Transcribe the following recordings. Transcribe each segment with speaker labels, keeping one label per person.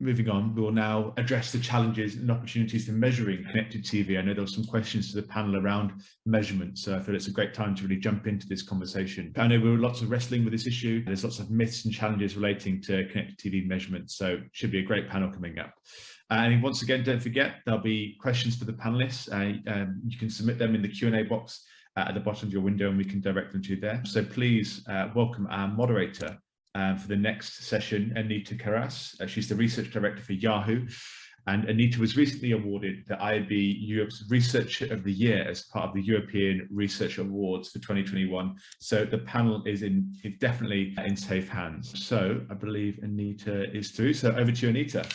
Speaker 1: moving on, we'll now address the challenges and opportunities in measuring connected TV. I know there were some questions to the panel around measurement, so I feel it's a great time to really jump into this conversation. I know we were lots of wrestling with this issue. There's lots of myths and challenges relating to connected TV measurement, so it should be a great panel coming up. And once again, don't forget, there'll be questions for the panelists. You can submit them in the Q&A box at the bottom of your window and we can direct them to you there. So please welcome our moderator for the next session, Anita Caras. She's the Research Director for Yahoo. And Anita was recently awarded the IAB Europe's Researcher of the Year as part of the European Research Awards for 2021. So the panel is definitely in safe hands. So I believe Anita is through. So over to you, Anita.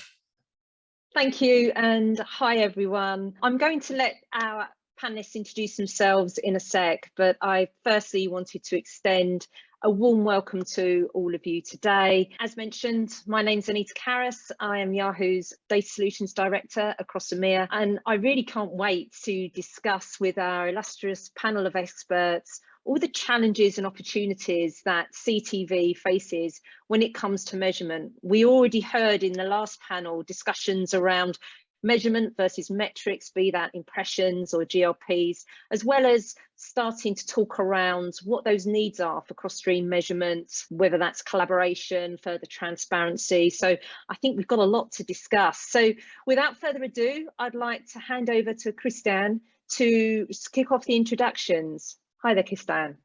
Speaker 2: Thank you, and hi everyone. I'm going to let our panelists introduce themselves in a sec, but I firstly wanted to extend a warm welcome to all of you today. As mentioned, my name's Anita Caras. I am Yahoo's Data Solutions Director across EMEA, and I really can't wait to discuss with our illustrious panel of experts all the challenges and opportunities that CTV faces when it comes to measurement. We already heard in the last panel discussions around measurement versus metrics, be that impressions or GRPs, as well as starting to talk around what those needs are for cross-stream measurements, whether that's collaboration, further transparency. So I think we've got a lot to discuss. So without further ado, I'd like to hand over to Kristanne to kick off the introductions. Hi there, Kristanne.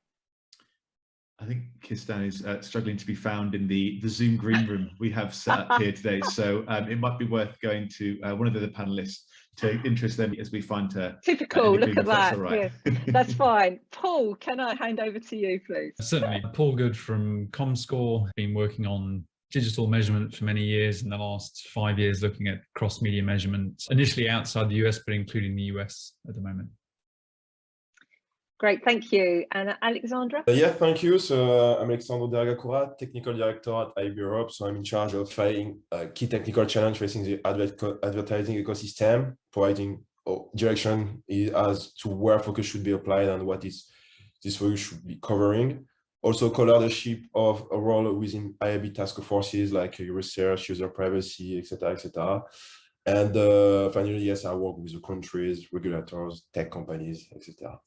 Speaker 1: I think Kristanne is struggling to be found in the Zoom green room we have set up here today. So it might be worth going to one of the other panelists to interest them as we find her.
Speaker 2: Typical, look at that.
Speaker 1: That's, right.
Speaker 2: Yeah, that's fine. Paul, can I hand over to you, please?
Speaker 3: Certainly. Paul Goode from Comscore, been working on digital measurement for many years, in the last 5 years looking at cross-media measurement, initially outside the US, but including the US at the moment.
Speaker 2: Great, thank you. And Alexandre?
Speaker 4: Yeah, thank you. So I'm Alexandre Nderagakura, Technical Director at IAB Europe. So I'm in charge of finding a key technical challenge facing the advertising ecosystem, providing direction as to where focus should be applied and what is this focus should be covering. Also co-leadership of a role within IAB task forces like research, user privacy, etc., etc. And finally, yes, I work with the countries, regulators, tech companies, etc.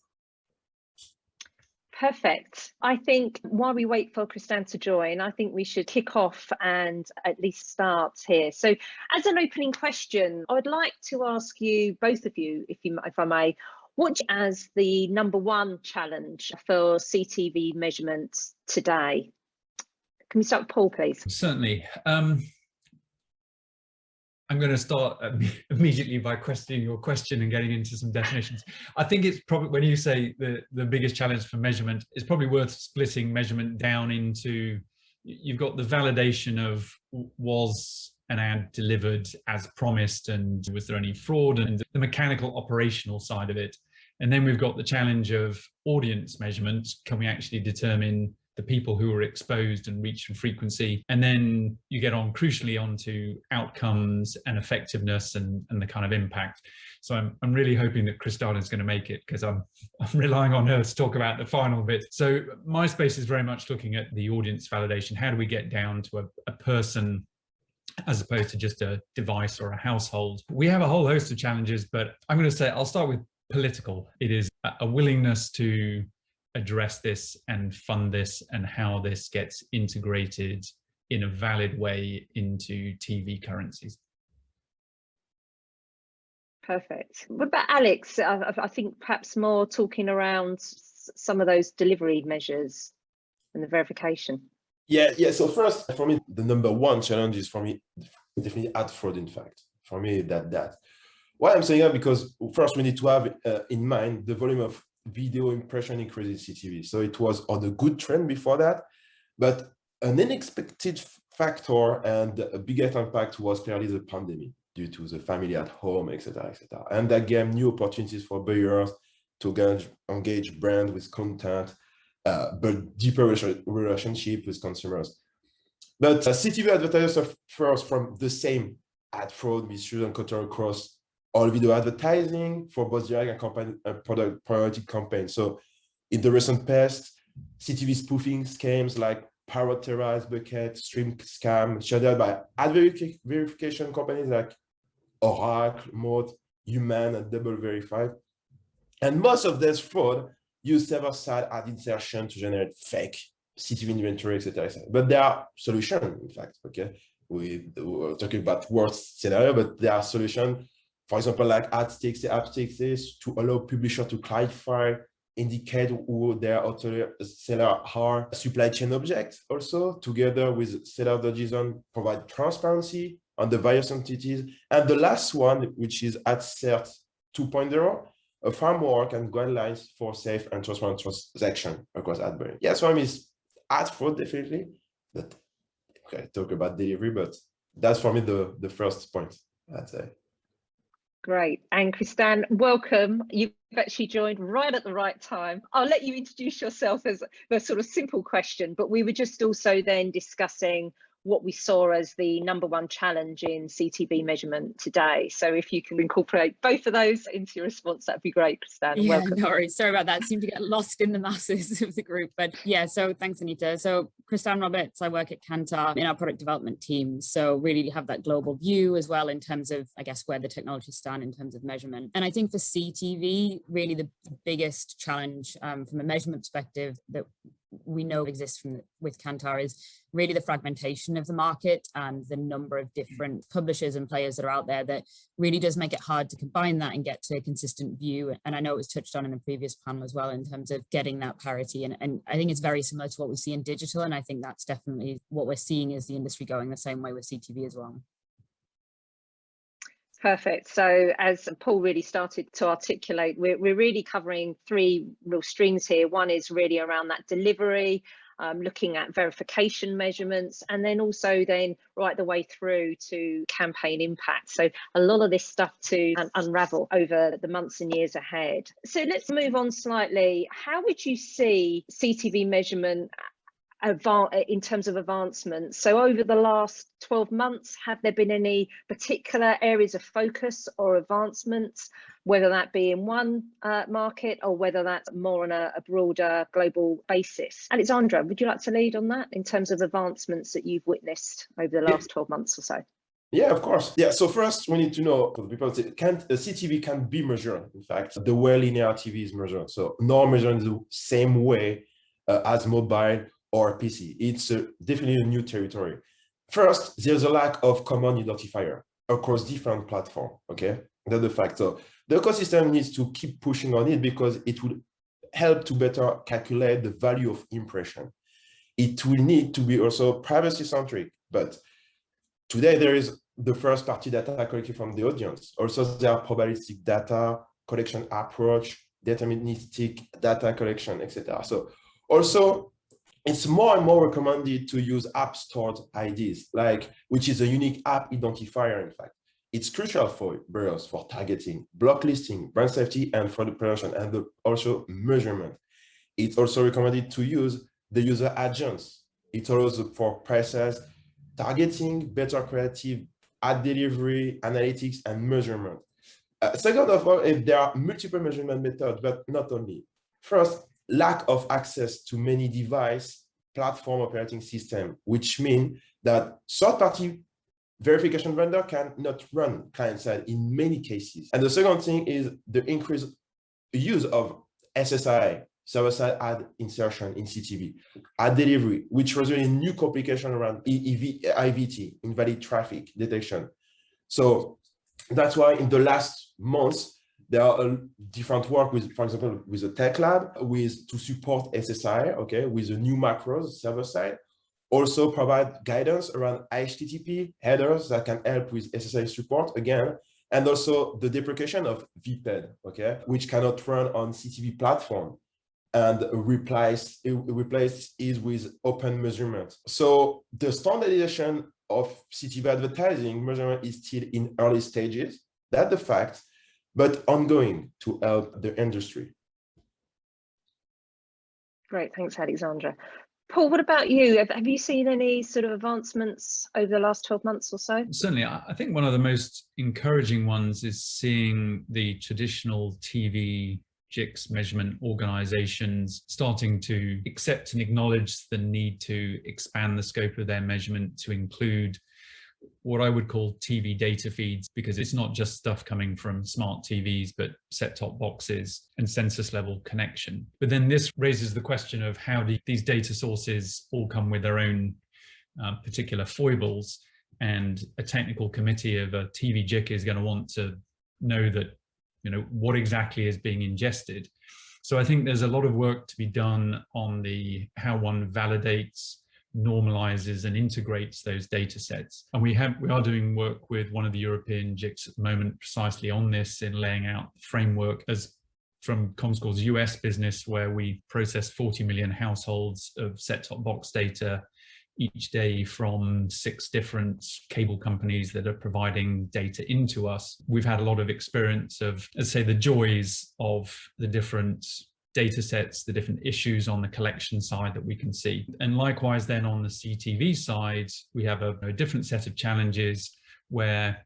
Speaker 2: Perfect. I think while we wait for Kristanne to join, I think we should kick off and at least start here. So as an opening question, I would like to ask you, both of you, if I may, what as the #1 challenge for CTV measurement today? Can we start with Paul, please?
Speaker 3: Certainly. I'm going to start immediately by questioning your question and getting into some definitions. I think it's probably, when you say the biggest challenge for measurement, it's probably worth splitting measurement down into, you've got the validation of was an ad delivered as promised and was there any fraud, and the mechanical operational side of it. And then we've got the challenge of audience measurement. Can we actually determine the people who are exposed and reach and frequency? And then you get on crucially onto outcomes and effectiveness and the kind of impact. So I'm really hoping that Kristanne is going to make it, because I'm relying on her to talk about the final bit. So my space is very much looking at the audience validation. How do we get down to a person as opposed to just a device or a household? We have a whole host of challenges, but I'm going to say, I'll start with political. It is a willingness to address this and fund this, and how this gets integrated in a valid way into TV currencies.
Speaker 2: Perfect. What about Alex? I think perhaps more talking around some of those delivery measures and the verification.
Speaker 4: Yeah. So first, for me, the #1 challenge is, for me, definitely ad fraud. In fact, for me, that. Why I'm saying that, because first we need to have in mind the volume of video impression increase in CTV. So it was on a good trend before that, but an unexpected factor and a bigger impact was clearly the pandemic, due to the family at home, etc., etc. And that gave new opportunities for buyers to engage brand with content, build deeper relationship with consumers. But CTV advertisers suffer from the same ad fraud, misuse, and control across all video advertising for both direct and product priority campaigns. So in the recent past, CTV spoofing schemes like parameterized bucket, stream scam, shadowed by ad verification companies like Oracle, Moat, Human, and Double Verified. And most of this fraud use server-side ad insertion to generate fake CTV inventory, etc. But there are solutions, in fact, okay? We're talking about worst scenario, but there are solutions, for example, like ad stakes, to allow publisher to clarify, indicate who their author seller are. Supply chain objects also, together with seller.json, provide transparency on the various entities. And the last one, which is AdCert 2.0, a framework and guidelines for safe and transparent transaction across ad buying. Yes, one is ad fraud, definitely. But okay, talk about delivery, but that's for me the first point, I'd say.
Speaker 2: Great. And Kristanne, welcome. You've actually joined right at the right time. I'll let you introduce yourself as the sort of simple question, but we were just also then discussing what we saw as the #1 challenge in CTV measurement today. So if you can incorporate both of those into your response, that'd be great, Kristanne.
Speaker 5: Yeah,
Speaker 2: welcome.
Speaker 5: no worries. Sorry about that. I seem to get lost in the masses of the group. But yeah, so thanks, Anita. So Kristanne Roberts, I work at Kantar in our product development team. So really have that global view as well in terms of, I guess, where the technologies stand in terms of measurement. And I think for CTV, really the biggest challenge from a measurement perspective that we know exists with Kantar is really the fragmentation of the market and the number of different publishers and players that are out there that really does make it hard to combine that and get to a consistent view. And I know it was touched on in the previous panel as well in terms of getting that parity. And I think it's very similar to what we see in digital. And I think that's definitely what we're seeing is the industry going the same way with CTV as well.
Speaker 2: Perfect. So as Paul really started to articulate, we're really covering 3 real streams here. One is really around that delivery, looking at verification measurements, and then also then right the way through to campaign impact. So a lot of this stuff to unravel over the months and years ahead. So let's move on slightly. How would you see CTV measurement in terms of advancement? So over the last 12 months, have there been any particular areas of focus or advancements, whether that be in one market or whether that's more on a broader global basis? Alexandre, would you like to lead on that in terms of advancements that you've witnessed over the last 12 months or so?
Speaker 4: Yeah, of course. Yeah, so first we need to know, for the people, CTV can be measured, in fact, the way linear TV is measured. So not measured in the same way as mobile or PC. It's definitely a new territory. First, there's a lack of common identifier across different platforms, okay? That's the fact. So the ecosystem needs to keep pushing on it because it will help to better calculate the value of impression. It will need to be also privacy-centric, but today there is the first-party data collected from the audience. Also, there are probabilistic data collection approach, deterministic data collection, etc. So also, it's more and more recommended to use app stored IDs, which is a unique app identifier, in fact. It's crucial for bureaus for targeting, block listing, brand safety, and fraud prevention, and also measurement. It's also recommended to use the user agents. It allows for prices, targeting, better creative, ad delivery, analytics, and measurement. Second of all, there are multiple measurement methods, but not only. First, lack of access to many device platform operating system, which means that third-party verification vendor cannot run client-side in many cases. And the second thing is the increased use of SSI, server-side ad insertion in CTV, ad delivery, which results in new complication around IVT, invalid traffic detection. So that's why in the last months, there are different work with, for example, with a tech lab to support SSI, okay, with the new macros server side. Also provide guidance around HTTP headers that can help with SSI support again, and also the deprecation of VPED, okay, which cannot run on CTV platform, and replace it with open measurement. So the standardization of CTV advertising measurement is still in early stages. That's the fact, but ongoing to help the industry.
Speaker 2: Great, thanks, Alexandre. Paul, what about you? Have you seen any sort of advancements over the last 12 months or so?
Speaker 3: Certainly, I think one of the most encouraging ones is seeing the traditional TV JICS measurement organizations starting to accept and acknowledge the need to expand the scope of their measurement to include what I would call TV data feeds, because it's not just stuff coming from smart TVs, but set-top boxes and census level connection. But then this raises the question of how do these data sources all come with their own particular foibles, and a technical committee of a TV JIC is going to want to know that, you know, what exactly is being ingested. So I think there's a lot of work to be done on the how one validates, normalizes and integrates those data sets. And we are doing work with one of the European JICs at the moment precisely on this, in laying out the framework as from Comscore's US business, where we process 40 million households of set-top box data each day from 6 different cable companies that are providing data into us. We've had a lot of experience of, let's say, the joys of the different data sets, the different issues on the collection side that we can see. And likewise then on the CTV side, we have a different set of challenges where,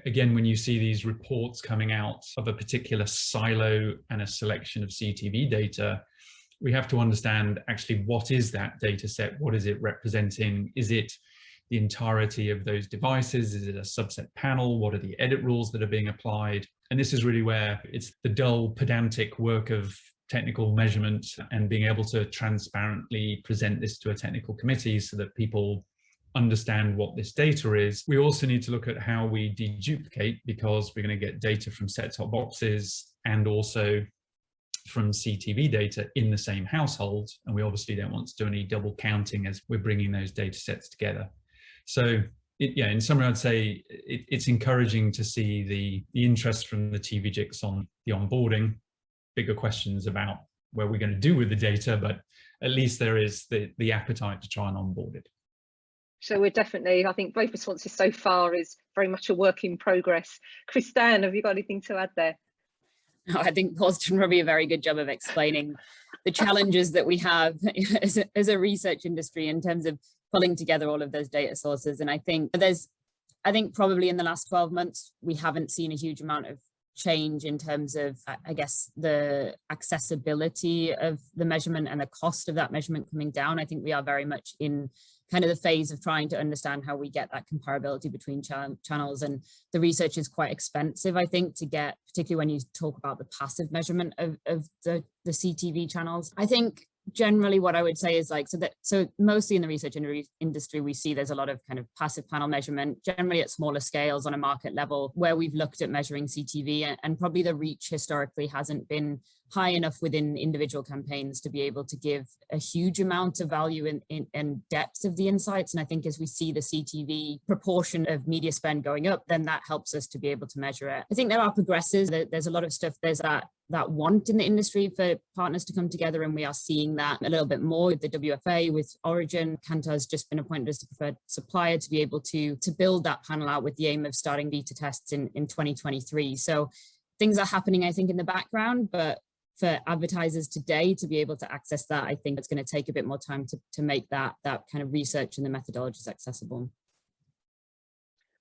Speaker 3: again, when you see these reports coming out of a particular silo and a selection of CTV data, we have to understand actually what is that data set? What is it representing? Is it the entirety of those devices? Is it a subset panel? What are the edit rules that are being applied? And this is really where it's the dull, pedantic work of technical measurement and being able to transparently present this to a technical committee so that people understand what this data is. We also need to look at how we deduplicate, because we're going to get data from set-top boxes and also from CTV data in the same household. And we obviously don't want to do any double counting as we're bringing those data sets together. So in summary, I'd say it's encouraging to see the interest from the TV JICs on the onboarding. Bigger questions about where we're going to do with the data, but at least there is the appetite to try and onboard it.
Speaker 2: So we're definitely, I think both responses so far is very much a work in progress. Kristanne, have you got anything to add there?
Speaker 5: No, I think Paul's done probably a very good job of explaining the challenges that we have as a research industry in terms of pulling together all of those data sources. And I think probably in the last 12 months, we haven't seen a huge amount of change in terms of, I guess, the accessibility of the measurement and the cost of that measurement coming down. I think we are very much in kind of the phase of trying to understand how we get that comparability between channels, and the research is quite expensive, I think, to get, particularly when you talk about the passive measurement of the CTV channels. I think generally what I would say is so mostly in the research industry, we see there's a lot of kind of passive panel measurement, generally at smaller scales on a market level, where we've looked at measuring CTV, and probably the reach historically hasn't been high enough within individual campaigns to be able to give a huge amount of value and depth of the insights. And I think as we see the CTV proportion of media spend going up, then that helps us to be able to measure it. I think there are progresses. There's a lot of stuff. There's that want in the industry for partners to come together, and we are seeing that a little bit more with the WFA, with Origin. Kantar has just been appointed as the preferred supplier to be able to build that panel out with the aim of starting beta tests in 2023. So things are happening, I think, in the background, but for advertisers today to be able to access that, I think it's going to take a bit more time to make that kind of research and the methodologies accessible.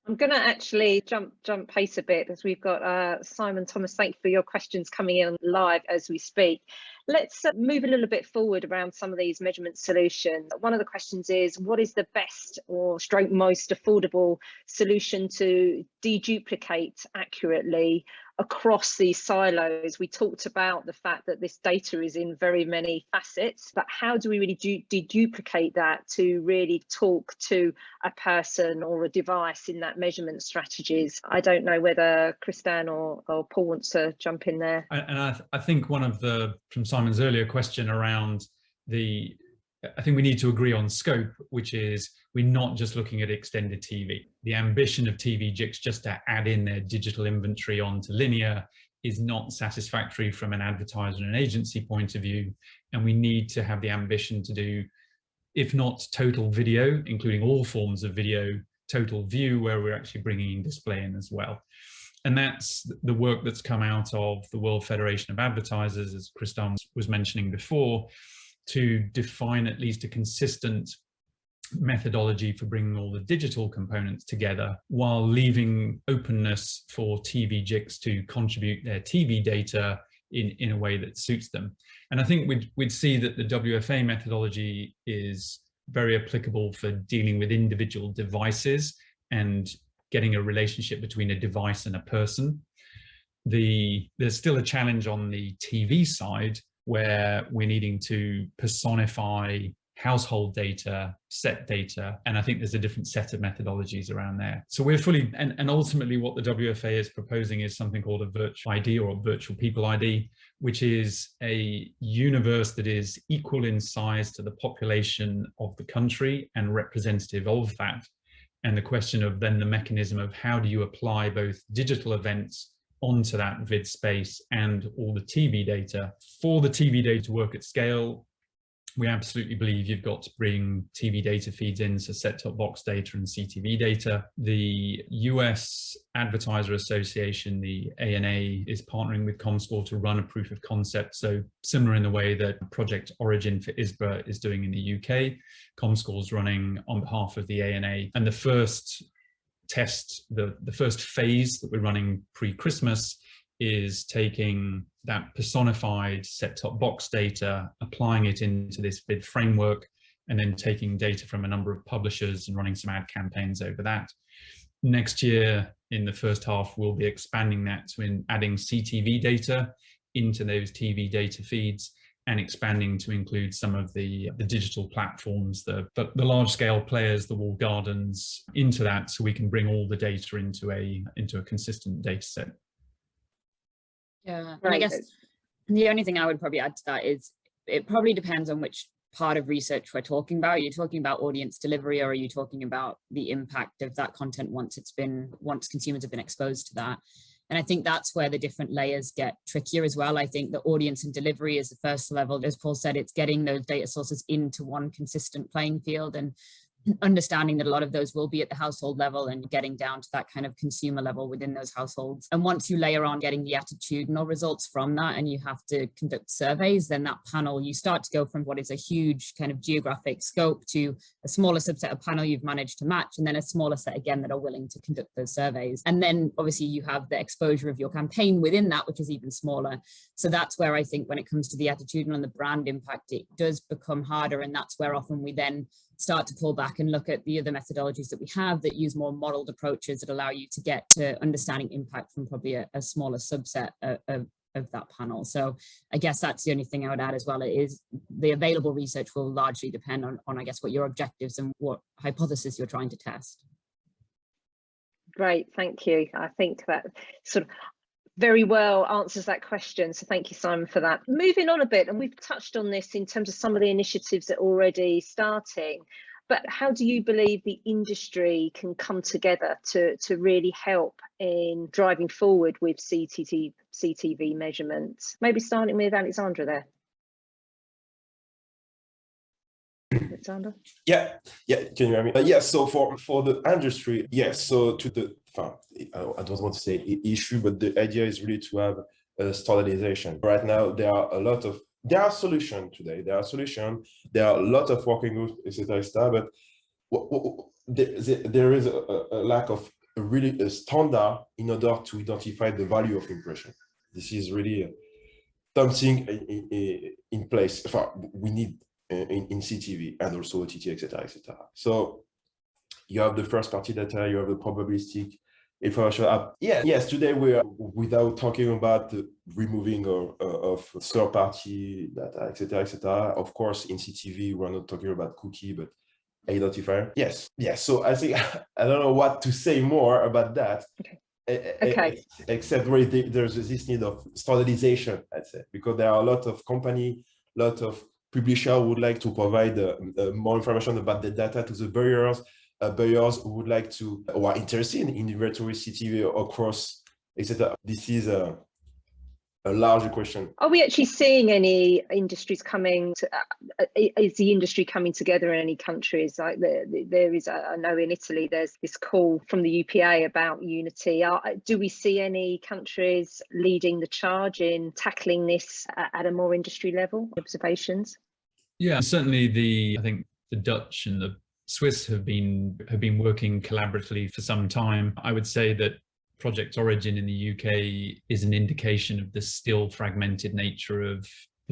Speaker 2: I'm going to actually jump pace a bit, as we've got Simon Thomas. Thank you for your questions coming in live as we speak. Let's move a little bit forward around some of these measurement solutions. One of the questions is, what is the best or stroke most affordable solution to deduplicate accurately across these silos? We talked about the fact that this data is in very many facets, but how do we really deduplicate that to really talk to a person or a device in that measurement strategies? I don't know whether Kristanne or Paul wants to jump in there.
Speaker 3: And I think from Simon's earlier question around I think we need to agree on scope, which is we're not just looking at extended TV. The ambition of TV JICs just to add in their digital inventory onto linear is not satisfactory from an advertiser and agency point of view. And we need to have the ambition to do, if not total video, including all forms of video, total view, where we're actually bringing in display in as well. And that's the work that's come out of the World Federation of Advertisers, as Kristanne was mentioning before, to define at least a consistent methodology for bringing all the digital components together, while leaving openness for TV JICs to contribute their TV data in a way that suits them. And I think we'd see that the WFA methodology is very applicable for dealing with individual devices and getting a relationship between a device and a person. There's still a challenge on the TV side where we're needing to personify household data, set data, and I think there's a different set of methodologies around there. So we're fully, and ultimately what the WFA is proposing is something called a virtual ID or virtual people ID, which is a universe that is equal in size to the population of the country and representative of that. And the question of then the mechanism of how do you apply both digital events onto that vid space and all the TV data. For the TV data to work at scale, we absolutely believe you've got to bring TV data feeds in, so set-top box data and CTV data. The US Advertiser Association, the ANA, is partnering with Comscore to run a proof of concept. So similar in the way that Project Origin for ISBA is doing in the UK, Comscore's running on behalf of the ANA. And the first test, the first phase that we're running pre-Christmas is taking that personified set-top box data, applying it into this bid framework, and then taking data from a number of publishers and running some ad campaigns over that. Next year, in the first half, we'll be expanding that to adding CTV data into those TV data feeds and expanding to include some of the digital platforms, the large-scale players, the walled gardens, into that, so we can bring all the data into a consistent data set.
Speaker 5: Yeah, and I guess the only thing I would probably add to that is it probably depends on which part of research we're talking about. Are you talking about audience delivery, or are you talking about the impact of that content once consumers have been exposed to that? And I think that's where the different layers get trickier as well. I think the audience and delivery is the first level. As Paul said, it's getting those data sources into one consistent playing field and understanding that a lot of those will be at the household level and getting down to that kind of consumer level within those households. And once you layer on getting the attitudinal results from that, and you have to conduct surveys, then that panel, you start to go from what is a huge kind of geographic scope to a smaller subset of panel you've managed to match, and then a smaller set again that are willing to conduct those surveys. And then obviously you have the exposure of your campaign within that, which is even smaller. So that's where I think when it comes to the attitudinal and the brand impact, it does become harder. And that's where often we then start to pull back and look at the other methodologies that we have that use more modeled approaches that allow you to get to understanding impact from probably a smaller subset of that panel. So I guess that's the only thing I would add as well. It is the available research will largely depend on I guess what your objectives and what hypothesis you're trying to test.
Speaker 2: Great, thank you. I think that sort of very well answers that question. So thank you, Simon, for that. Moving on a bit, and we've touched on this in terms of some of the initiatives that are already starting, but how do you believe the industry can come together to really help in driving forward with CTV measurements? Maybe starting with Alexandre there. Alexandre?
Speaker 4: Yeah, can you hear me? Yes, so for the industry, yes, so to the, I don't want to say issue, but the idea is really to have a standardization. Right now, there are solutions today, there are a lot of working groups, etc., but there is a lack of a standard in order to identify the value of impression. This is really something in place. We need in CTV and also OTT, etc. So you have the first party data, you have the probabilistic information. Yes, today we are, without talking about the removing of third party data, etc. Of course, in CTV, we're not talking about cookie, but identifier. Yes. So I think I don't know what to say more about that. Okay. Except really there's this need of standardization, I'd say, because there are a lot of companies, a lot of publishers would like to provide more information about the data to the buyers who would like to, or are interested in inventory CTV across, etc. This is a larger question.
Speaker 2: Are we actually seeing any industries coming to, is the industry coming together in any countries? Like there is, I know in Italy, there's this call from the UPA about unity. Do we see any countries leading the charge in tackling this at a more industry level? Observations?
Speaker 3: Yeah, certainly I think the Dutch and the Swiss have been working collaboratively for some time. I would say that Project Origin in the UK is an indication of the still fragmented nature of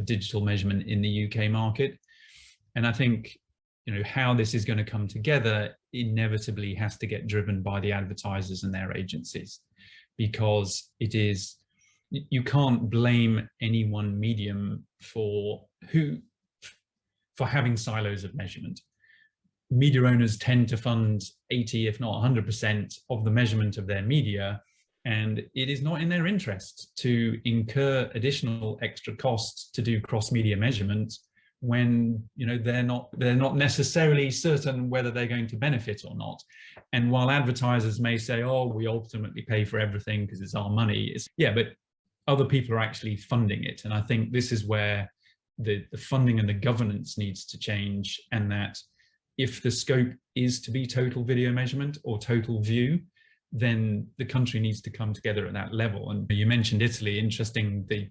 Speaker 3: digital measurement in the UK market. And I think, how this is going to come together inevitably has to get driven by the advertisers and their agencies, because you can't blame any one medium for having silos of measurement. Media owners tend to fund 80, if not 100% of the measurement of their media, and it is not in their interest to incur additional extra costs to do cross-media measurement when they're not necessarily certain whether they're going to benefit or not. And while advertisers may say, oh, we ultimately pay for everything because it's our money, but other people are actually funding it. And I think this is where the funding and the governance needs to change, and that if the scope is to be total video measurement or total view, then the country needs to come together at that level. And you mentioned Italy. Interesting, the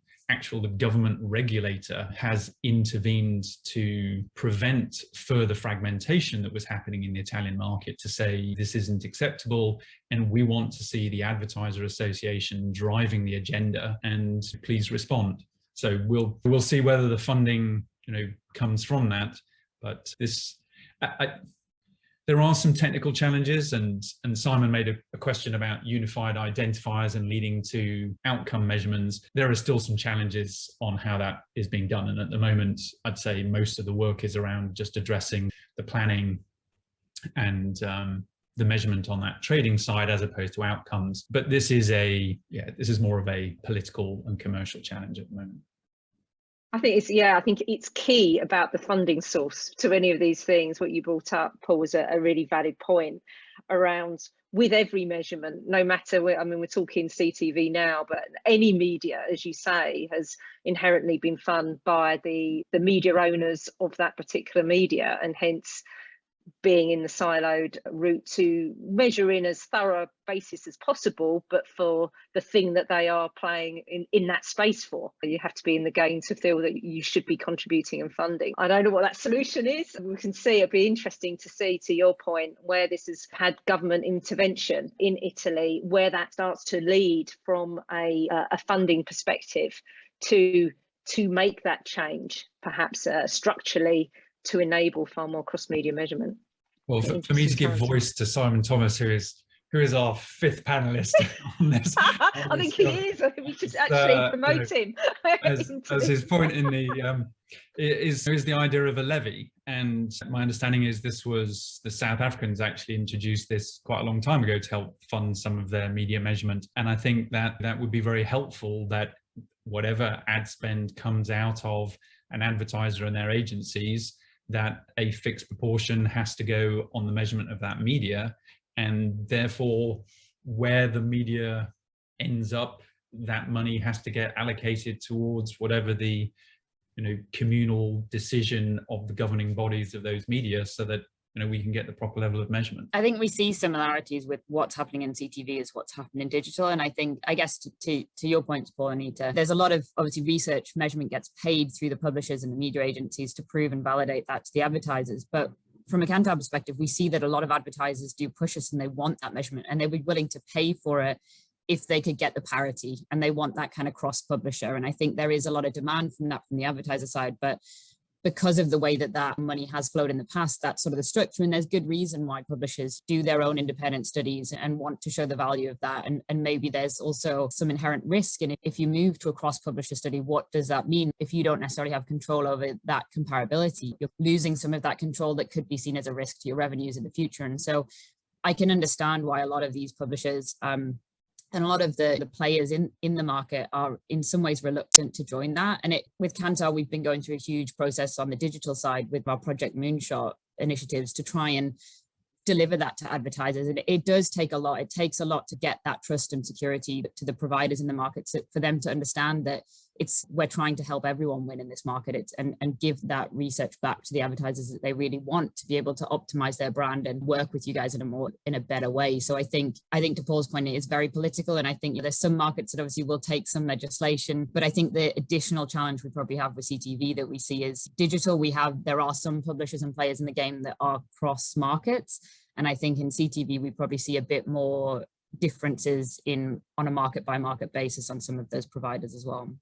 Speaker 3: government regulator has intervened to prevent further fragmentation that was happening in the Italian market, to say this isn't acceptable and we want to see the Advertiser Association driving the agenda, and please respond. So we'll see whether the funding comes from that. But there are some technical challenges, and Simon made a question about unified identifiers and leading to outcome measurements. There are still some challenges on how that is being done. And at the moment, I'd say most of the work is around just addressing the planning and the measurement on that trading side as opposed to outcomes. But this is more of a political and commercial challenge at the moment.
Speaker 2: I think it's key about the funding source to any of these things. What you brought up, Paul, was a really valid point around, with every measurement, no matter where, we're talking CTV now, but any media, as you say, has inherently been funded by the media owners of that particular media, and hence being in the siloed route to measure in as thorough basis as possible, but for the thing that they are playing in that space for. You have to be in the game to feel that you should be contributing and funding. I don't know what that solution is. We can see, it'd be interesting to see, to your point, where this has had government intervention in Italy, where that starts to lead from a funding perspective to make that change, perhaps structurally, to enable far more cross-media measurement.
Speaker 3: Well, for me to give voice to Simon Thomas, who is our fifth panelist on this.
Speaker 2: I think he is. I think we should actually promote him.
Speaker 3: As his point in the is the idea of a levy. And my understanding is the South Africans actually introduced this quite a long time ago to help fund some of their media measurement. And I think that would be very helpful, that whatever ad spend comes out of an advertiser and their agencies, that a fixed proportion has to go on the measurement of that media, and therefore where the media ends up, that money has to get allocated towards whatever the communal decision of the governing bodies of those media, so that we can get the proper level of measurement.
Speaker 5: I think we see similarities with what's happening in CTV as what's happened in digital. And I guess to your points, Paul, Anita, there's a lot of, obviously, research measurement gets paid through the publishers and the media agencies to prove and validate that to the advertisers. But from a Kantar perspective, we see that a lot of advertisers do push us and they want that measurement, and they would be willing to pay for it if they could get the parity, and they want that kind of cross publisher. And I think there is a lot of demand from that from the advertiser side, but because of the way that money has flowed in the past, that's sort of the structure. And there's good reason why publishers do their own independent studies and want to show the value of that. And maybe there's also some inherent risk. And if you move to a cross-publisher study, what does that mean? If you don't necessarily have control over that comparability, you're losing some of that control that could be seen as a risk to your revenues in the future. And so I can understand why a lot of these publishers and a lot of the players in the market are in some ways reluctant to join that. And with Kantar, we've been going through a huge process on the digital side with our Project Moonshot initiatives to try and deliver that to advertisers. And it does take a lot. It takes a lot to get that trust and security to the providers in the market, for them to understand that we're trying to help everyone win in this market, and give that research back to the advertisers that they really want to be able to optimize their brand and work with you guys in a better way. So I think to Paul's point, it is very political, and I think there's some markets that obviously will take some legislation, but I think the additional challenge we probably have with CTV that we see is digital. There are some publishers and players in the game that are cross markets, and I think in CTV we probably see a bit more differences on a market by market basis on some of those providers as well.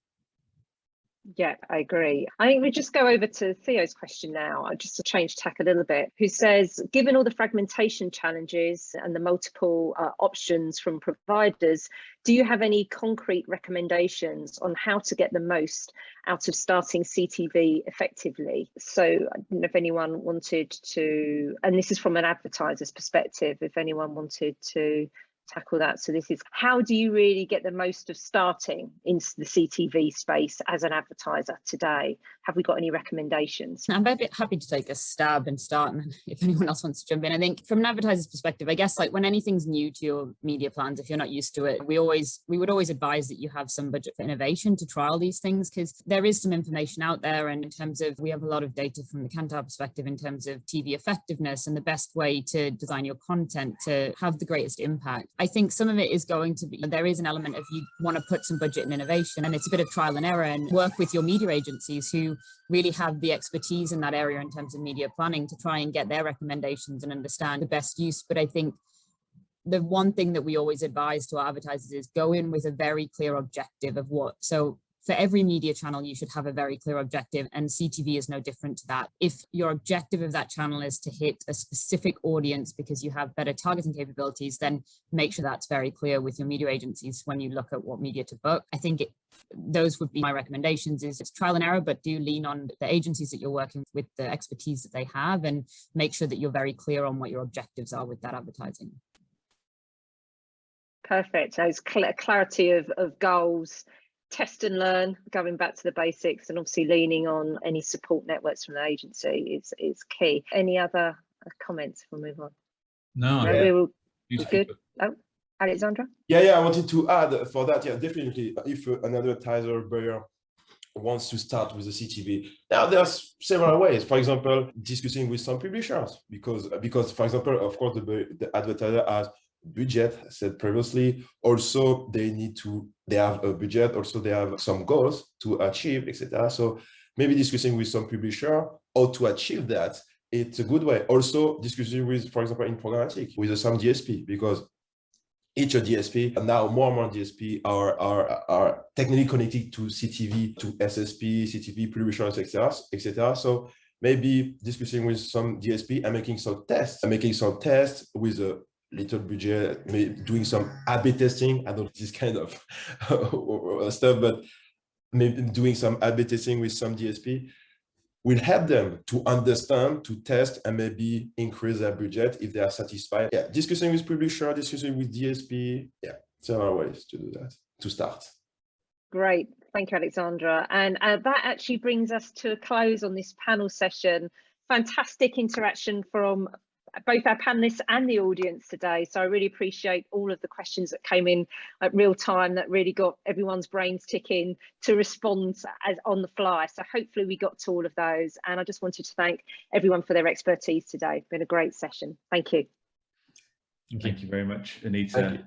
Speaker 2: Yeah, I agree. I think we just go over to Theo's question now, just to change tack a little bit, who says, given all the fragmentation challenges and the multiple options from providers, do you have any concrete recommendations on how to get the most out of starting CTV effectively? So I don't know if anyone wanted to, and this is from an advertiser's perspective, if anyone wanted to tackle that. So this is, how do you really get the most of starting in the CTV space as an advertiser today? Have we got any recommendations?
Speaker 5: I'm a bit happy to take a stab and start, and if anyone else wants to jump in. I think from an advertiser's perspective, I guess like when anything's new to your media plans, if you're not used to it, we would always advise that you have some budget for innovation to trial these things, because there is some information out there, and in terms of, we have a lot of data from the Kantar perspective in terms of TV effectiveness and the best way to design your content to have the greatest impact. I think some of it is going to be, there is an element of you want to put some budget in innovation, and it's a bit of trial and error, and work with your media agencies who really have the expertise in that area in terms of media planning to try and get their recommendations and understand the best use. But I think the one thing that we always advise to our advertisers is go in with a very clear objective of what. So for every media channel, you should have a very clear objective, and CTV is no different to that. If your objective of that channel is to hit a specific audience because you have better targeting capabilities, then make sure that's very clear with your media agencies when you look at what media to book. I think those would be my recommendations. Is it's trial and error, but do lean on the agencies that you're working with, the expertise that they have, and make sure that you're very clear on what your objectives are with that advertising.
Speaker 2: Perfect. Those clarity of goals, test and learn, going back to the basics, and obviously leaning on any support networks from the agency is key. Any other comments before we move on?
Speaker 3: No,
Speaker 2: we're good. Oh, Alexandre?
Speaker 4: Yeah, I wanted to add for that. Yeah, definitely. If an advertiser buyer wants to start with the CTV, now there's several ways. For example, discussing with some publishers, because for example, of course, the advertiser has budget, I said previously. Also, they have a budget. Also, they have some goals to achieve, etc. So maybe discussing with some publisher how to achieve that, it's a good way. Also, discussing with, for example, in programmatic with some DSP, because each DSP, and now more and more DSP are technically connected to CTV, to SSP, CTV publishers, etc. So maybe discussing with some DSP and making some tests with a little budget, maybe doing some A/B testing. I don't know this kind of stuff, but maybe doing some A/B testing with some DSP will help them to understand, to test, and maybe increase their budget if they are satisfied. Yeah, discussing with publisher, discussing with DSP. Yeah, several ways to do that, to start.
Speaker 2: Great, thank you, Alexandra. And that actually brings us to a close on this panel session. Fantastic interaction from both our panelists and the audience today. So I really appreciate all of the questions that came in at real time, that really got everyone's brains ticking to respond on the fly. So hopefully we got to all of those. And I just wanted to thank everyone for their expertise today. It's been a great session. Thank you.
Speaker 1: Thank you very much, Anita.